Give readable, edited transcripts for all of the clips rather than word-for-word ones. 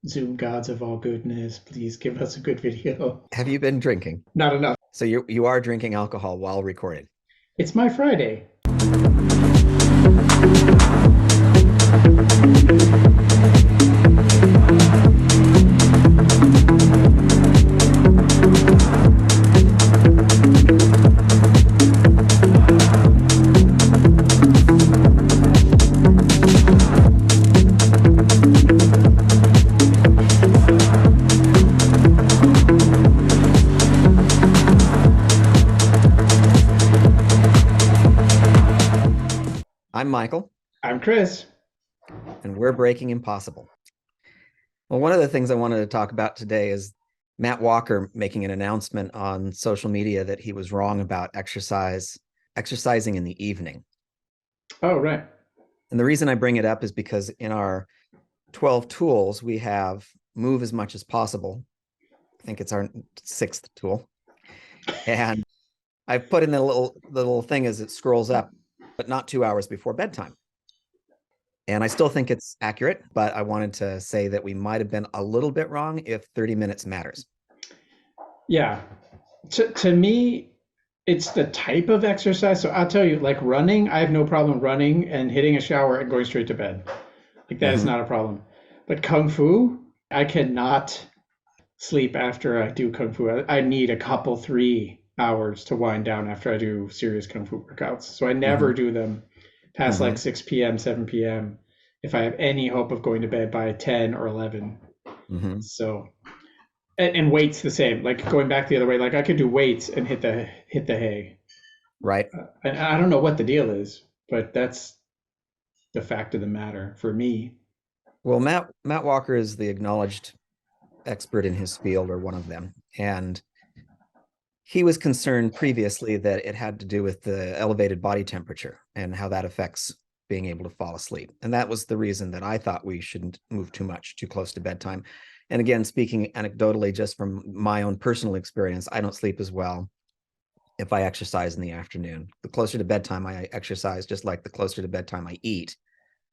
Zoom gods of all goodness, please give us a good video. Have you been drinking? Not enough. So you are drinking alcohol while recording. It's my Friday. I'm Michael, I'm Chris. and we're Breaking Impossible. Well, one of the things I wanted to talk about today is Matt Walker making an announcement on social media that he was wrong about exercising in the evening. Oh, right. And the reason I bring it up is because in our 12 tools, we have move as much as possible. I think it's our 6th tool. And I've put in the little thing as it scrolls up, but not 2 hours before bedtime. And I still think it's accurate, but I wanted to say that we might have been a little bit wrong if 30 minutes matters. Yeah. To me, it's the type of exercise. So I'll tell you, like running, I have no problem running and hitting a shower and going straight to bed. Like that is Mm-hmm. not a problem. But Kung Fu, I cannot sleep after I do Kung Fu. I need a couple, 3 hours to wind down after I do serious Kung Fu workouts. So I Mm-hmm. never do them past Mm-hmm. like 6 p.m., 7 p.m. if I have any hope of going to bed by 10 or 11. Mm-hmm. So, and weights the same. Like going back the other way, like I could do weights and hit the hay. Right. And I don't know what the deal is, but that's the fact of the matter for me. Well, Matt Walker is the acknowledged expert in his field, or one of them, and he was concerned previously that it had to do with the elevated body temperature and how that affects being able to fall asleep. And that was the reason that I thought we shouldn't move too close to bedtime. And again, speaking anecdotally, just from my own personal experience, I don't sleep as well if I exercise in the afternoon. The closer to bedtime I exercise, just like the closer to bedtime I eat,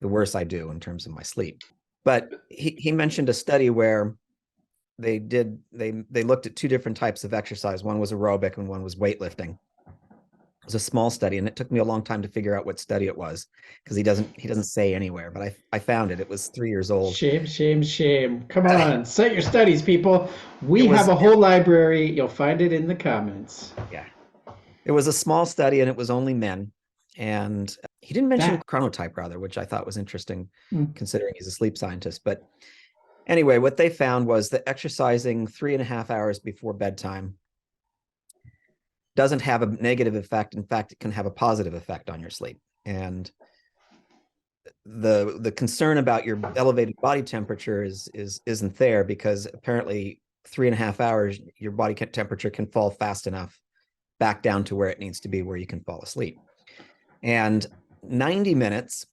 the worse I do in terms of my sleep. But he mentioned a study where they looked at two different types of exercise. One was aerobic and one was weightlifting. It was a small study, and it took me a long time to figure out what study it was because he doesn't say anywhere, but I found it. It was 3 years old. Shame, shame, shame. Come on, cite your studies, people. It We have was a whole library. You'll find it in the comments. Yeah, it was a small study, and it was only men. And he didn't mention That. chronotype, rather, which I thought was interesting, Hmm. considering he's a sleep scientist. But anyway, what they found was that exercising 3.5 hours before bedtime doesn't have a negative effect. In fact, it can have a positive effect on your sleep. And the concern about your elevated body temperature isn't there, because apparently 3.5 hours, your body temperature can fall fast enough back down to where it needs to be, where you can fall asleep. And 90 minutes,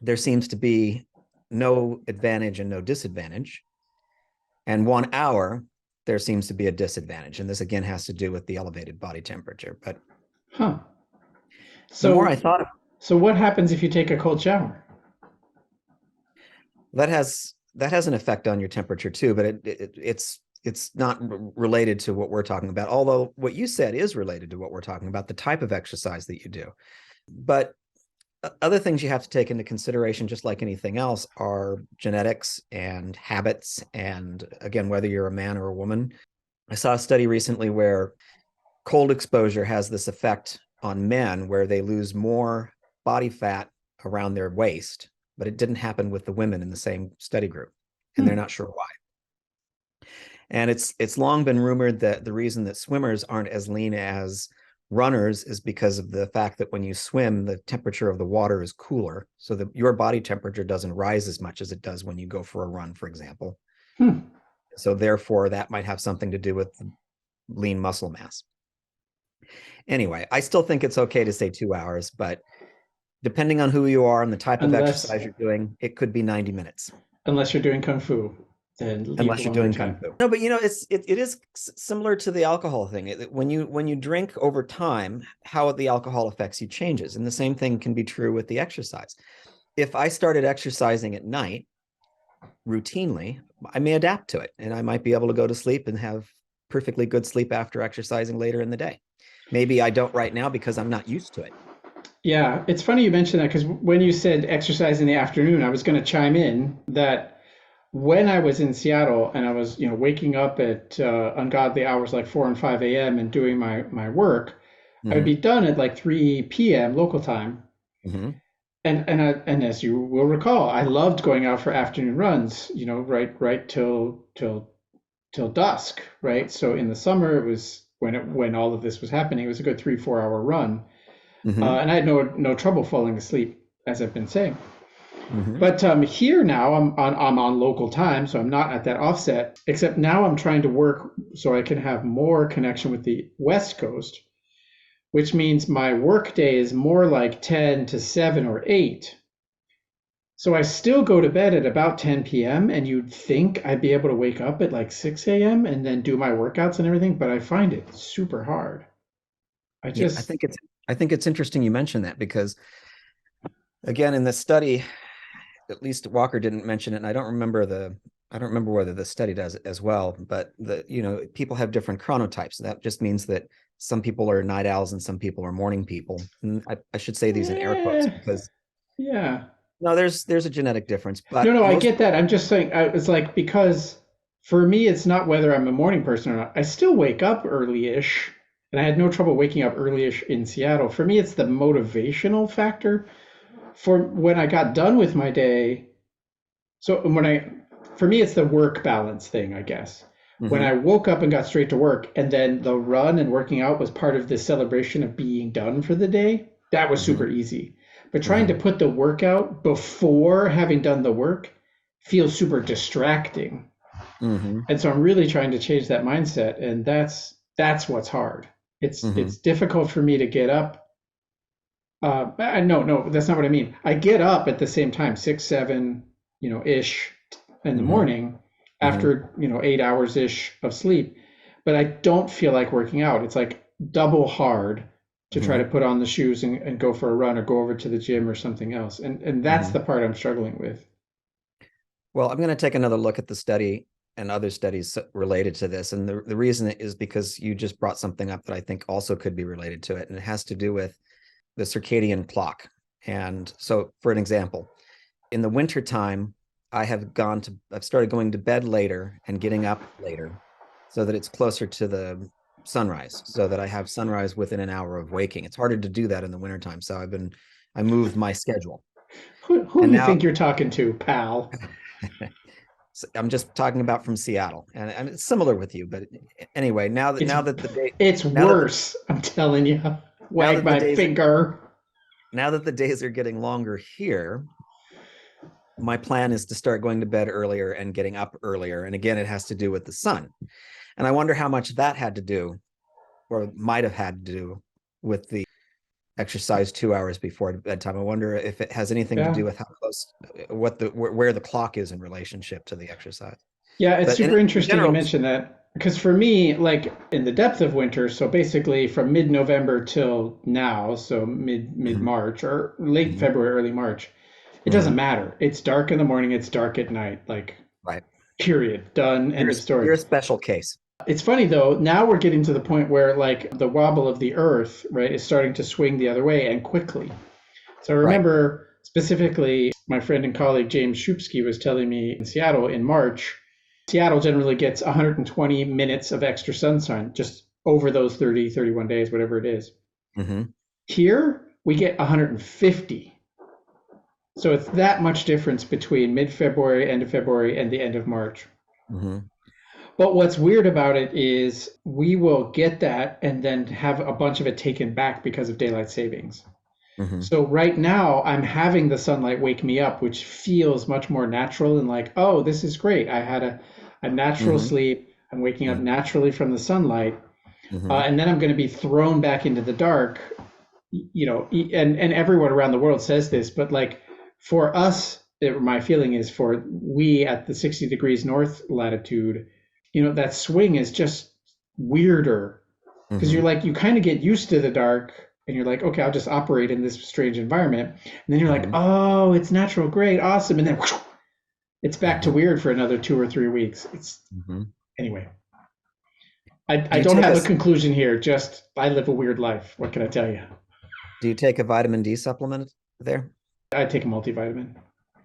there seems to be no advantage and no disadvantage. And 1 hour, there seems to be a disadvantage. And this again has to do with the elevated body temperature. But Huh. the more I So, thought, so what happens if you take a cold shower? that has an effect on your temperature too, but it's not related to what we're talking about. Although what you said is related to what we're talking about, the type of exercise that you do. But other things you have to take into consideration, just like anything else, are genetics and habits, and again, whether you're a man or a woman. I saw a study recently where cold exposure has this effect on men where they lose more body fat around their waist, but it didn't happen with the women in the same study group, and they're Hmm. not sure why. And it's long been rumored that the reason that swimmers aren't as lean as runners is because of the fact that when you swim, the temperature of the water is cooler, so that your body temperature doesn't rise as much as it does when you go for a run, for example. Hmm. So therefore, that might have something to do with lean muscle mass. Anyway, I still think it's okay to say 2 hours, but depending on who you are and the type of Unless, exercise you're doing, it could be 90 minutes. unless you're doing kung fu, then leave Unless you're longer doing kung time. fu. No, but it is similar to the alcohol thing. When you drink over time, how the alcohol affects you changes, and the same thing can be true with the exercise. If I started exercising at night, routinely, I may adapt to it and I might be able to go to sleep and have perfectly good sleep after exercising later in the day. Maybe I don't right now because I'm not used to it. Yeah, it's funny you mentioned that because when you said exercise in the afternoon, I was going to chime in that when I was in Seattle and I was, waking up at ungodly hours like 4 and 5 a.m. and doing my work, I would Mm-hmm. be done at like 3 p.m. local time. Mm-hmm. And as you will recall, I loved going out for afternoon runs, right till dusk, right? So in the summer, it was when all of this was happening, it was a good 3 4 hour run, Mm-hmm. and I had no trouble falling asleep, as I've been saying. Mm-hmm. But here now, I'm on local time, so I'm not at that offset. Except now I'm trying to work so I can have more connection with the West Coast, which means my work day is more like 10 to 7 or 8. So I still go to bed at about 10 p.m. and you'd think I'd be able to wake up at like 6 a.m. and then do my workouts and everything, but I find it super hard. I Yeah, just, I think it's interesting you mentioned that because again in the study, at least Walker didn't mention it, and I don't remember whether the study does it as well, but people have different chronotypes. That just means that some people are night owls and some people are morning people. And I should say these in air quotes eh, because yeah. no, there's a genetic difference, No, but no, I most get that. I'm just saying, it's like because for me, it's not whether I'm a morning person or not. I still wake up early-ish, and I had no trouble waking up early-ish in Seattle. For me, it's the motivational factor. For when I got done with my day, so for me, it's the work balance thing, I guess. When I mhm, woke up and got straight to work, and then the run and working out was part of the celebration of being done for the day, that was super mhm, easy. But trying to mhm, put the workout before having done the work feels super distracting. mhm, And so I'm really trying to change that mindset, and that's what's hard. It's mhm, difficult for me to get up. No, that's not what I mean. I get up at the same time, 6 7, ish in the mhm, morning mhm, after 8 hours ish of sleep, but I don't feel like working out. It's like double hard to try to mhm, put on the shoes and go for a run or go over to the gym or something else. And that's the mhm. part I'm struggling with. Well, I'm going to take another look at the study and other studies related to this. And the reason is because you just brought something up that I think also could be related to it. And it has to do with the circadian clock. And so, for an example, in the wintertime, I've started going to bed later and getting up later so that it's closer to the sunrise, so that I have sunrise within an hour of waking. It's harder to do that in the wintertime. So I moved my schedule. Who And do you now think you're talking to, pal? I'm just talking about from Seattle, and it's similar with you. But anyway, It's it's now that the worse. I'm telling you. now Wag that the my days finger. now that the days are getting longer here, my plan is to start going to bed earlier and getting up earlier. And again, it has to do with the sun. And I wonder how much that had to do, or might have had to do, with the exercise 2 hours before bedtime. I wonder if it has anything to Yeah. do with how close, where the clock is in relationship to the exercise. Yeah, it's But super in interesting you general, mentioned that because for me, like in the depth of winter, so basically from mid-November till now, so mhm, mid-March or late mhm, February, early March, it doesn't mhm, matter. It's dark in the morning, it's dark at night, like right. period, done, end of You're story. a special case. It's funny though, now we're getting to the point where like the wobble of the earth, right, is starting to swing the other way and quickly. So I Right. remember specifically my friend and colleague James Shupsky was telling me in Seattle in March, Seattle generally gets 120 minutes of extra sunshine just over those 30, 31 days, whatever it is. Hmm. Here, we get 150. So it's that much difference between mid February, end of February, and the end of March. Hmm. But what's weird about it is we will get that and then have a bunch of it taken back because of daylight savings. Hmm. So right now I'm having the sunlight wake me up, which feels much more natural and like, oh, this is great. I had a natural Hmm. sleep. I'm waking up Hmm. naturally from the sunlight. Hmm. And then I'm going to be thrown back into the dark, and everyone around the world says this, but like for us, my feeling is for we at the 60 degrees north latitude, that swing is just weirder because you're Hmm. like you kind of get used to the dark and you're like, okay, I'll just operate in this strange environment, and then you're like, Hmm. oh, it's natural, great, awesome, and then whoosh, It's back to Mhm, weird for another 2 or 3 weeks. It's mhm. anyway. Do I you don't take have a conclusion here. Just I live a weird life. What can I tell you? do you take a vitamin D supplement there? I take a multivitamin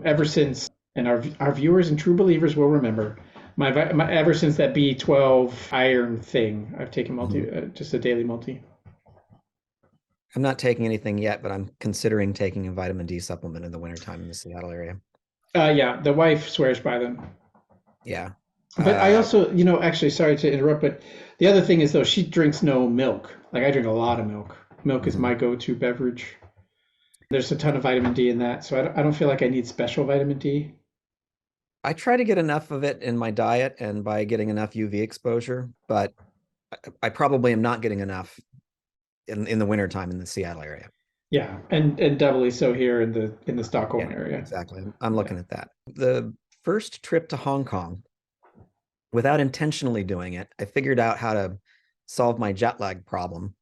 ever since, and our viewers and true believers will remember my ever since that B12 iron thing. I've taken Mhm. just a daily multi. I'm not taking anything yet, but I'm considering taking a vitamin D supplement in the wintertime in the Seattle area. Yeah, the wife swears by them. Yeah. But I Uh, also, actually, sorry to interrupt, but the other thing is though she drinks no milk. Like I drink a lot of milk. Milk is mhm. my go-to beverage. There's a ton of vitamin D in that, so I don't feel like I need special vitamin D. I try to get enough of it in my diet and by getting enough UV exposure, but I probably am not getting enough in the wintertime in the Seattle area. Yeah, and doubly so here in the Stockholm Yeah, area. exactly. I'm Yeah. looking at that. The first trip to Hong Kong, without intentionally doing it, I figured out how to solve my jet lag problem.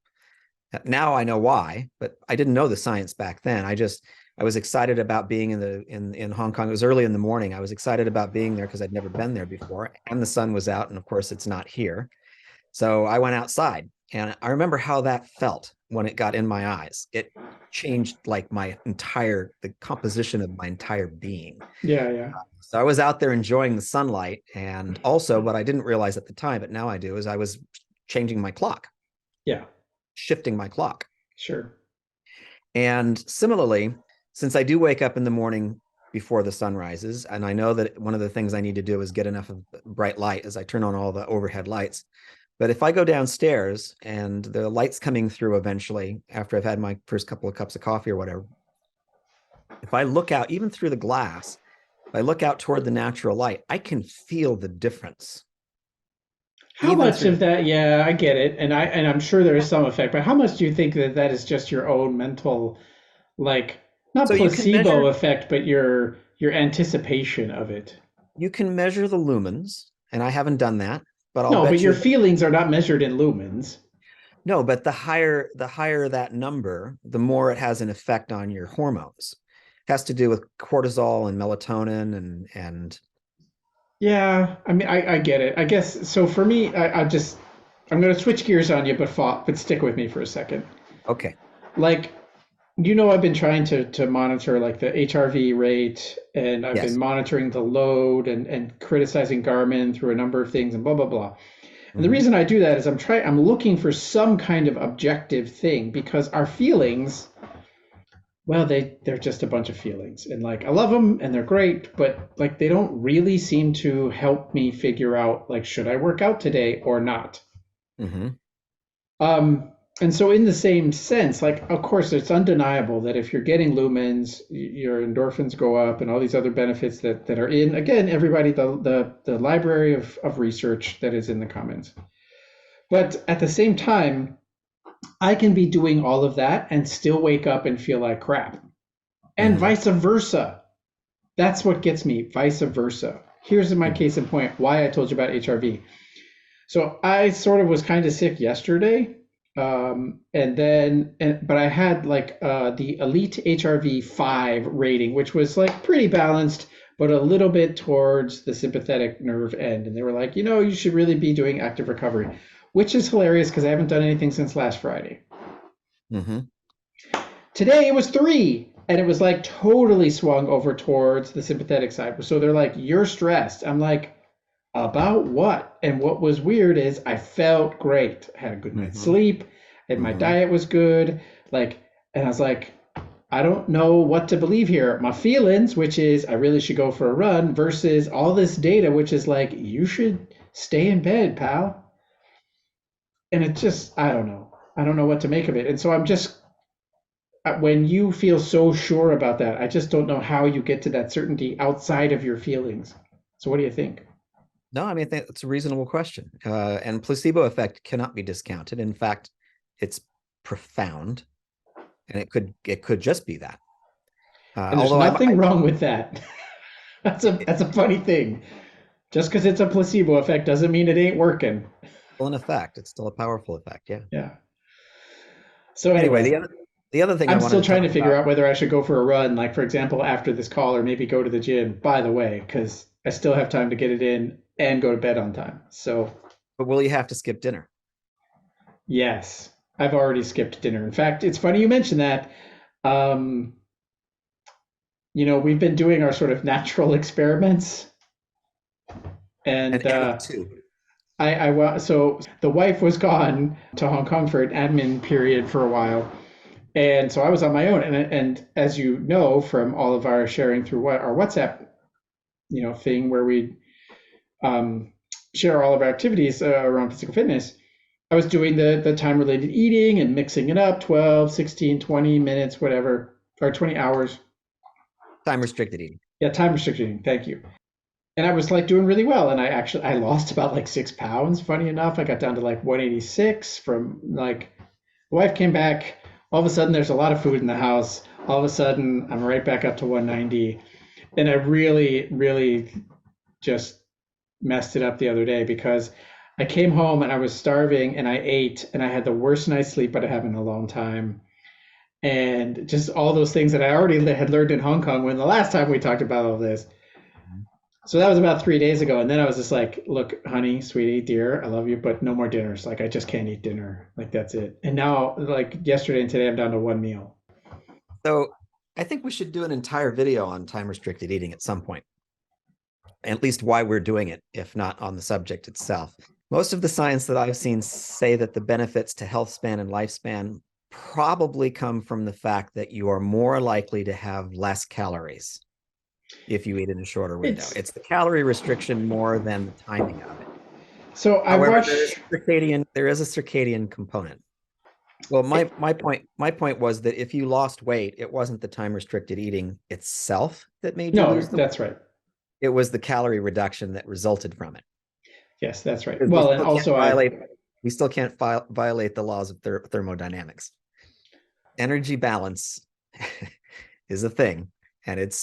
Now I know why, but I didn't know the science back then. I was excited about being in Hong Kong. It was early in the morning. I was excited about being there because I'd never been there before, and the sun was out, and of course it's not here. So I went outside, and I remember how that felt when it got in my eyes. It changed like the composition of my entire being. Yeah, yeah. So I was out there enjoying the sunlight, and also what I didn't realize at the time, but now I do, is I was changing my clock, Yeah, shifting my clock. sure. And similarly, since I do wake up in the morning before the sun rises, and I know that one of the things I need to do is get enough of bright light as I turn on all the overhead lights. But if I go downstairs and the light's coming through eventually after I've had my first couple of cups of coffee or whatever, if I look out, even through the glass, if I look out toward the natural light, I can feel the difference. How Even much through, of that, yeah, I get it. And I'm sure there is some effect, but how much do you think that that is just your own mental, like, not so placebo effect, but your anticipation of it? you can measure the lumens, and I haven't done that, but I'll No, but bet your you that feelings are not measured in lumens. no, but the higher that number, the more it has an effect on your hormones. It has to do with cortisol and melatonin and Yeah, I mean, I get it. I guess so. For me, I'm going to switch gears on you, but stick with me for a second. okay. Like, I've been trying to monitor like the HRV rate, and I've been Yes. monitoring the load and criticizing Garmin through a number of things and blah blah blah. And the Hmm. reason I do that is I'm looking for some kind of objective thing because our feelings, well, they're just a bunch of feelings. And like I love them and they're great, but like they don't really seem to help me figure out like should I work out today or not. Hmm. Um, and so, in the same sense, like, of course, it's undeniable that if you're getting lumens, your endorphins go up and all these other benefits that are in, again, everybody, the library of research that is in the comments. But at the same time, I can be doing all of that and still wake up and feel like crap, and Hmm. vice versa. That's what gets me, vice versa. Here's my Hmm. case in point why I told you about HRV. So I sort of was kind of sick yesterday. But I had like the Elite HRV 5 rating, which was like pretty balanced, but a little bit towards the sympathetic nerve end. And they were like, you should really be doing active recovery, which is hilarious because I haven't done anything since last Friday. Hmm. Today it was 3, and it was like totally swung over towards the sympathetic side. So they're like, you're stressed. I'm like, about what? And what was weird is I felt great. I had a good night's Hmm. sleep, and my Hmm. diet was good. Like, and I was like, I don't know what to believe here. My feelings, which is I really should go for a run, versus all this data, which is like, you should stay in bed, pal. And it just, I don't know. I don't know what to make of it. And so I'm just, when you feel so sure about that, I just don't know how you get to that certainty outside of your feelings. So what do you think? No, I mean, I think that's a reasonable question. And placebo effect cannot be discounted. In fact, it's profound, and it could just be that. And there's Although nothing wrong with that. That's a funny thing. Just because it's a placebo effect doesn't mean it ain't working. still an effect. It's still a powerful effect. Yeah. Yeah. So Anyway, anyway, The other thing I I'm wanted still to trying talk to figure about, out whether I should go for a run, like for example, after this call, or maybe go to the gym, by the way, because I still have time to get it in and go to bed on time. So, but will you have to skip dinner? yes, I've already skipped dinner. In fact, it's funny you mentioned that. Um, we've been doing our sort of natural experiments, And and Annie too. so the wife was gone to Hong Kong for an admin period for a while, and so I was on my own. And as you know from all of our sharing through our WhatsApp, thing where we um, share all of our activities around physical fitness, I was doing the time related eating and mixing it up 12, 16, 20 minutes, whatever, or 20 hours. Time restricted eating. Yeah, time restricting. Thank you. And I was like doing really well. And I lost about like 6 pounds. Funny enough, I got down to like 186 from like, the wife came back. All of a sudden, there's a lot of food in the house. All of a sudden, I'm right back up to 190. And I really, really just messed it up the other day because I came home and I was starving and I ate and I had the worst night's sleep I have in a long time. And just all those things that I already had learned in Hong Kong when the last time we talked about all this. So that was about 3 days ago. And then I was just like, look, honey, sweetie, dear, I love you, but no more dinners. Like, I just can't eat dinner. Like, that's it. And now, like yesterday and today, I'm down to one meal. So I think we should do an entire video on time restricted eating at some point, at least why we're doing it, if not on the subject itself. Most of the science that I've seen say that the benefits to health span and lifespan probably come from the fact that you are more likely to have less calories if you eat in a shorter window. It's the calorie restriction more than the timing of it. So I However, watched. there is a circadian component. Well, my point was that if you lost weight, it wasn't the time restricted eating itself that made you No, lose the weight. that's right. It was the calorie reduction that resulted from it. Yes, that's right. Because Well, and also we still can't violate the laws of thermodynamics. Energy balance is a thing, and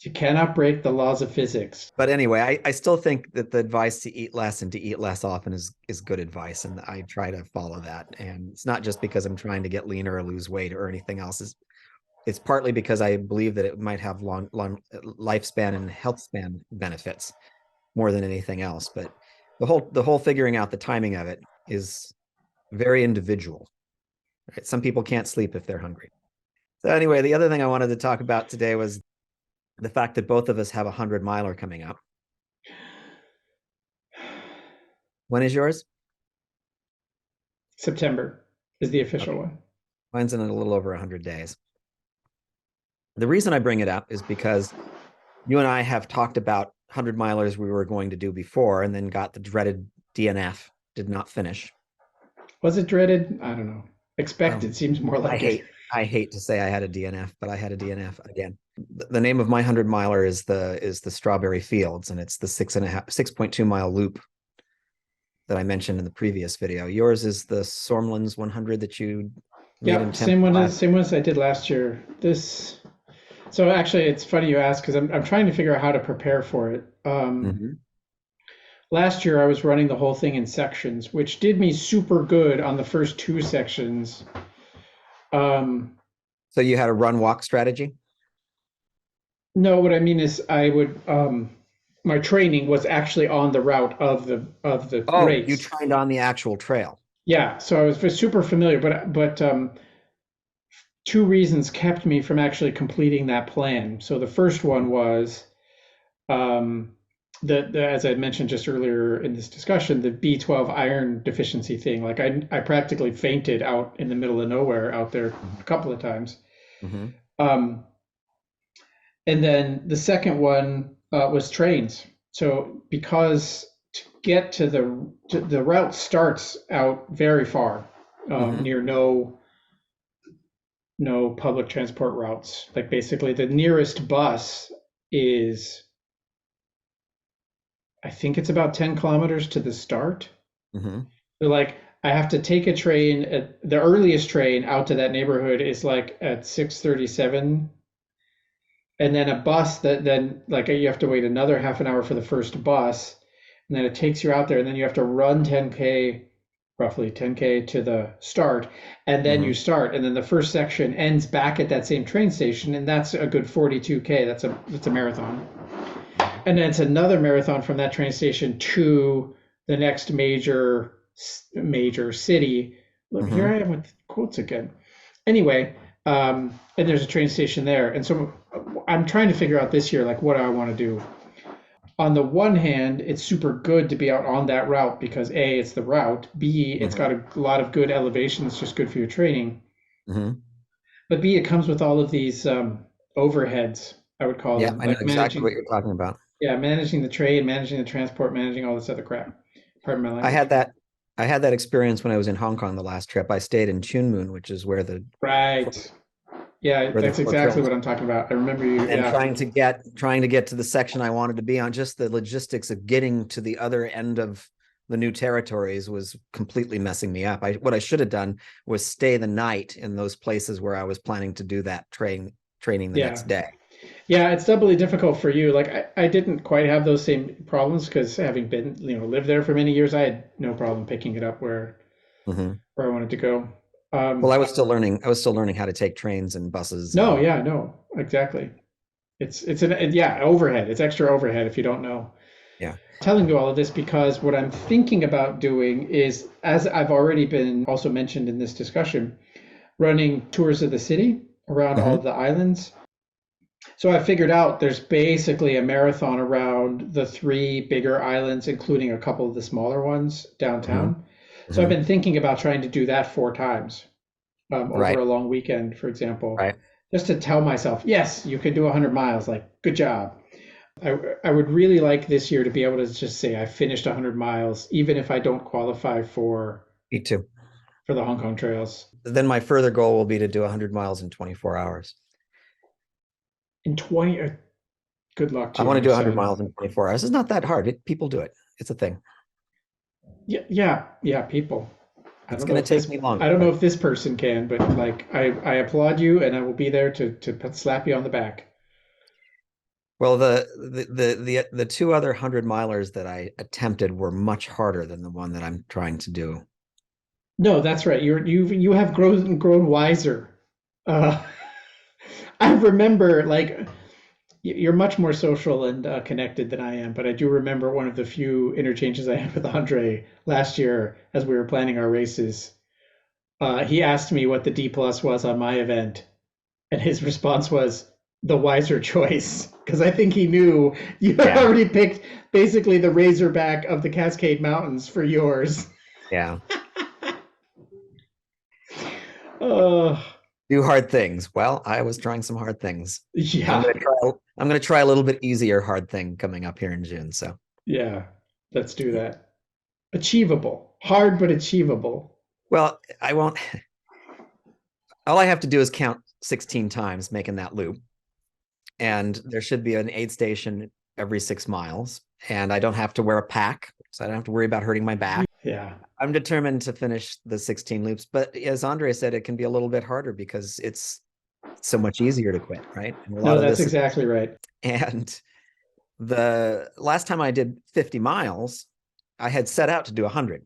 you cannot break the laws of physics. but anyway, I still think that the advice to eat less and to eat less often is good advice, and I try to follow that. And it's not just because I'm trying to get leaner or lose weight or anything else. It's partly because I believe that it might have long lifespan and health span benefits more than anything else. But the whole figuring out the timing of it is very individual. Right? Some people can't sleep if they're hungry. So anyway, the other thing I wanted to talk about today was the fact that both of us have a 100-miler coming up. When is yours? September is the official one. Mine's in a little over 100 days. The reason I bring it up is because you and I have talked about 100-milers we were going to do before and then got the dreaded DNF, did not finish. Was it dreaded? I don't know. Expected seems more like it. I hate to say I had a DNF, but I had a DNF again. The name of my 100-miler is the Strawberry Fields, and it's the 6.2 mile loop that I mentioned in the previous video. Yours is the Sörmlands 100 that you made in same one as I did last year. So actually, it's funny you ask because I'm trying to figure out how to prepare for it. Last year, I was running the whole thing in sections, which did me super good on the first two sections. So you had a run walk strategy? No, what I mean is I would my training was actually on the route of the race. You trained on the actual trail. Yeah, so I was super familiar, but two reasons kept me from actually completing that plan. So the first one was as I mentioned just earlier in this discussion, the B12 iron deficiency thing. Like I practically fainted out in the middle of nowhere out there a couple of times. And then the second one was trains. So because to get to the route starts out very far, near no public transport routes. Like basically the nearest bus is, I think it's about 10 kilometers to the start. So like I have to take a train the earliest train out to that neighborhood is like at 6:37. And then a bus that then like you have to wait another half an hour for the first bus. And then it takes you out there and then you have to run 10K roughly 10K to the start, and then you Hmm. start, and then the first section ends back at that same train station, and that's a good 42K. That's a marathon. And then it's another marathon from that train station to the next major city. Look, here Hmm. I am with quotes again. Anyway, and there's a train station there, and so I'm trying to figure out this year, like, what do I want to do? On the one hand, it's super good to be out on that route because A, it's the route. B, it's got Hmm. a lot of good elevation. It's just good for your training. Hmm. But B, it comes with all of these overheads, I would call Yeah, them, I know like exactly what managing, you're talking about. yeah, managing the trade, managing the transport, managing all this other crap. Pardon my I language. had that I had that experience when I was in Hong Kong the last trip. I stayed in Chunmoon, which is Right. Yeah, where the that's four exactly trails, what I'm talking about. I remember you. and Yeah. trying to get to the section I wanted to be on. Just the logistics of getting to the other end of the new territories was completely messing me up. What I should have done was stay the night in those places where I was planning to do that training the Yeah. next day. Yeah, it's doubly difficult for you. Like I didn't quite have those same problems because having been, lived there for many years, I had no problem picking it up Hmm. where I wanted to go. Well, Um, I was still learning how to take trains and buses no, and yeah, no, exactly. Yeah, overhead. It's extra overhead if you don't know. yeah. Telling you all of this because what I'm thinking about doing is, as I've already been also mentioned in this discussion, running tours of the city around all of Hmm. the islands. So I figured out there's basically a marathon around the three bigger islands, including a couple of the smaller ones Hmm. downtown. So I've Hmm. been thinking about trying to do that 4 times over Right, a long weekend, for example, right. just to tell myself, yes, you can do 100 miles. Like, good job. I would really like this year to be able to just say I finished 100 miles, even if I don't qualify Me too. for the Hong Kong trails Then my further goal will be to do 100 miles in 24 hours. in 20. Good luck I to you, want to my do 100 son. miles in 24 hours. It's not that hard. People do it. It's a thing. Yeah, yeah, yeah, people. I It's don't know going to if take this me I longer, don't know but if this person can, but like I applaud you and I will be there to slap you on the back. well, the two other 100 milers that I attempted were much harder than the one that I'm trying to do. No, that's right. You have grown wiser. Uh, I remember like you're much more social and connected than I am, but I do remember one of the few interchanges I had with Andre last year as we were planning our races. He asked me what the D plus was on my event, and his response was the wiser choice because I think he knew you had Yeah, already picked basically the Razorback of the Cascade Mountains for yours. yeah. Uh, Do hard things. Well, I was trying some hard things. I'm yeah, gonna try. I'm gonna try a little bit easier hard thing coming up here in June. So yeah. Let's do that. Achievable, hard but achievable. well, I won't. All I have to do is count 16 times making that loop, and there should be an aid station every 6 miles, and I don't have to wear a pack, so I don't have to worry about hurting my back. Yeah. I'm determined to finish the 16 loops, but as Andre said, it can be a little bit harder because it's so much easier to quit, right? And a lot No, of that's this, exactly right. and the last time I did 50 miles, I had set out to do 100.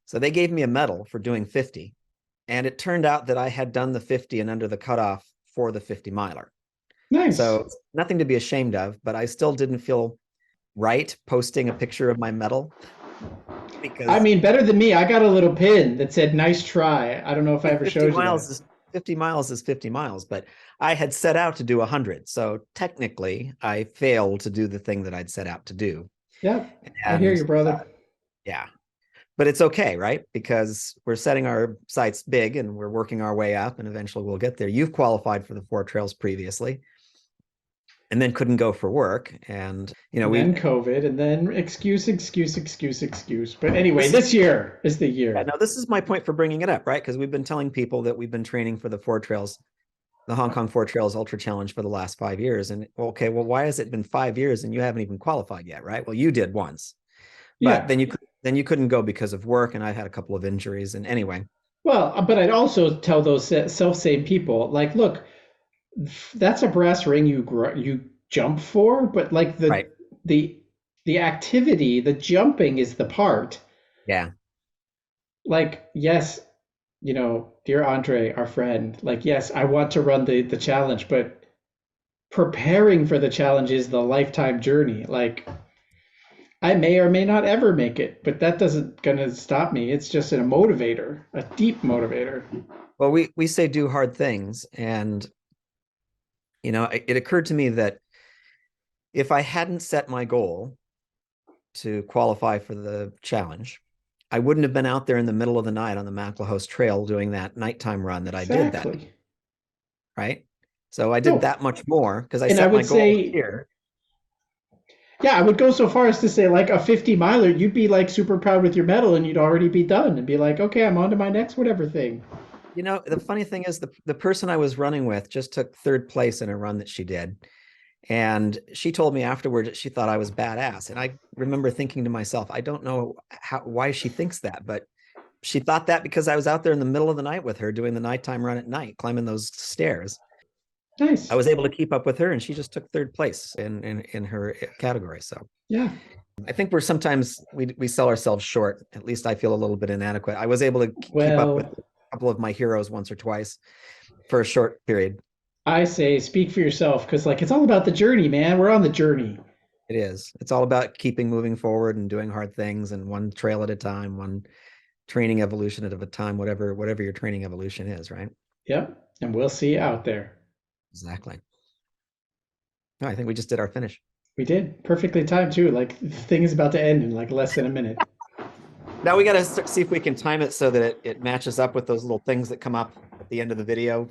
So they gave me a medal for doing 50. And it turned out that I had done the 50 and under the cutoff for the 50 miler. Nice. So nothing to be ashamed of, but I still didn't feel right posting a picture of my medal I because mean, better than me. I got a little pin that said "nice try." I don't know if I ever 50 showed you miles that. is 50 miles is 50 miles, but I had set out to do 100. So technically, I failed to do the thing that I'd set out to do. Yep, I hear And you, brother. yeah, but it's okay, right? Because we're setting our sights big and we're working our way up, and eventually we'll get there. You've qualified for the four trails previously and then couldn't go for work. And, And we, then COVID, and then excuse. But anyway, this is, this year is the yeah, year. no, this is my point for bringing it up, right? Because we've been telling people that we've been training for the four trails, the Hong Kong Four Trails Ultra Challenge for the last 5 years. And okay, well, why has it been 5 years and you haven't even qualified yet, right? Well, you did once, but Yeah. then you couldn't go because of work, and I had a couple of injuries. And anyway, Well, but I'd also tell those self-same people, like, look, that's a brass ring you jump for, but like the right, the the activity, the jumping is the part. yeah, like, yes, dear Andre, our friend, like, yes, I want to run the challenge, but preparing for the challenge is the lifetime journey. Like, I may or may not ever make it, but that doesn't gonna stop me. It's just a motivator, a deep motivator. Well, we say do hard things, and it occurred to me that if I hadn't set my goal to qualify for the challenge, I wouldn't have been out there in the middle of the night on the Maclehose Trail doing that nighttime run that I did that, Exactly. right? So I did No, that much more because I and I set my would goal say, here. yeah, I would go so far as to say, like, a 50 miler, you'd be like super proud with your medal and you'd already be done and be like, okay, I'm on to my next whatever thing. The funny thing is the person I was running with just took third place in a run that she did. And she told me afterward that she thought I was badass. And I remember thinking to myself, I don't know why she thinks that, but she thought that because I was out there in the middle of the night with her doing the nighttime run at night, climbing those stairs. I Nice. was able to keep up with her, and she just took third place in her category. So Yeah. I think we sell ourselves short. At least I feel a little bit inadequate. I was able to keep up with Well, a couple of my heroes once or twice for a short period. I say speak for yourself because, like, it's all about the journey, man. We're on the journey. It is. It's all about keeping moving forward and doing hard things, and one trail at a time, one training evolution at a time, whatever your training evolution is, right? Yep. And we'll see you out there. Exactly. No, I think we just did our finish. We did. Perfectly timed, too. Like, the thing is about to end in like less than a minute. Now we got to see if we can time it so that it matches up with those little things that come up at the end of the video